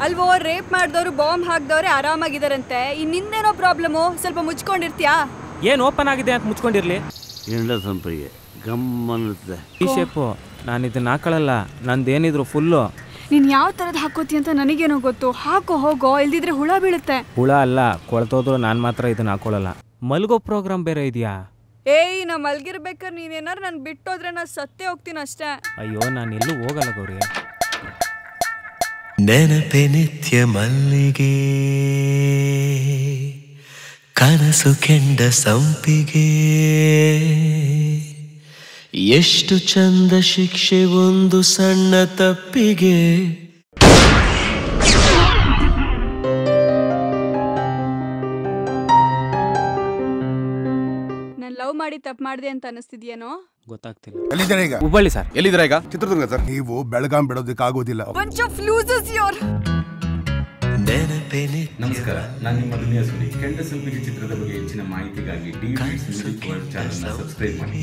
ಅಲ್ವೋ ರೇಪ್ ಮಾಡಿದವರು bomb ಹಾಕ್ದವ್ರೆ ಆರಾಮಾಗಿದಾರಂತೆ. ಇನ್ನಿಂದೇನೋ problem, ಸ್ವಲ್ಪ ಮುಚ್ಕೊಂಡಿರ್ತೀಯಾ? ಏನು ಓಪನ್ ಆಗಿದೆ ಅಂತ ಮುಚ್ಕೊಂಡಿರ್ಲಿ. ಎಂಡ ಸಂಪರಿಗೆ ಗಮ್ಮನ್ನುತ್ತೆ ಈ ಶೇಪು. ನಾನು ಇದನ್ನ ಹಾಕೊಳ್ಳಲ್ಲ, ನಂದೇನಿದ್ರು ಫುಲ್ಲು. ನೀನು ಯಾವ ಥರದ್ದು ಹಾಕೋತಿ ಅಂತ ನನಗೇನೋ ಗೊತ್ತು. ಹಾಕೋ ಹೋಗೋ, ಇಲ್ದಿದ್ರೆ ಹುಳ ಬೀಳುತ್ತೆ. ಹುಳ ಅಲ್ಲ, ಕೊಳ್ತೋದ್ರು ನಾನು ಮಾತ್ರ ಇದನ್ನ ಹಾಕೊಳ್ಳಲ್ಲ. ಮಲ್ಗೋ ಪ್ರೋಗ್ರಾಮ್ ಬೇರೆ ಇದೆಯಾ? ಏಯ್, ನಾ ಮಲ್ಗಿರ್ಬೇಕಾದ್ರೆ ನೀನೇನಾರು ನಾನು ಬಿಟ್ಟೋದ್ರೆ ನಾನು ಸತ್ತೇ ಹೋಗ್ತೀನಿ ಅಷ್ಟೇ. ಅಯ್ಯೋ, ನಾನು ಎಲ್ಲೂ ಹೋಗಲ್ಲ ಗೌರಿ. ನೆನಪೆ ನಿತ್ಯ ಮಲ್ಲಿಗೆ, ಕನಸು ಕೆಂಡ ಸಂಪಿಗೆ, ಎಷ್ಟು ಚಂದ ಶಿಕ್ಷೆ ಒಂದು ಸಣ್ಣ ತಪ್ಪಿಗೆ. ನಾನು ಲವ್ ಮಾಡಿ ತಪ್ಪು ಮಾಡಿದೆ ಅಂತ ಅನಿಸ್ತಿದ್ಯೇನೋ? ಗೊತ್ತಾಗ್ತಿಲ್ಲ. ಎಲ್ಲಿದ್ದೀರಾ ಈಗ? ಹುಬ್ಬಳ್ಳಿ ಸರ್. ಎಲ್ಲಿದ್ದೀರಾ ಈಗ? ಚಿತ್ರದುರ್ಗ ಸರ್. ನೀವು ಬೆಳಗಾಂ ಬಿಡೋದಕ್ಕೆ ಆಗೋದಿಲ್ಲ. bunch of losers here. ನಮಸ್ಕಾರ, ನಾನು ನಿಮ್ಮ ದುನಿಯಾ ಸುನಿ. ಕೆಂಡ ಸಂಪಿಗೆ ಚಿತ್ರದ ಬಗ್ಗೆ ಹೆಚ್ಚಿನ ಮಾಹಿತಿಗಾಗಿ D music world channel subscribe ಮಾಡಿ.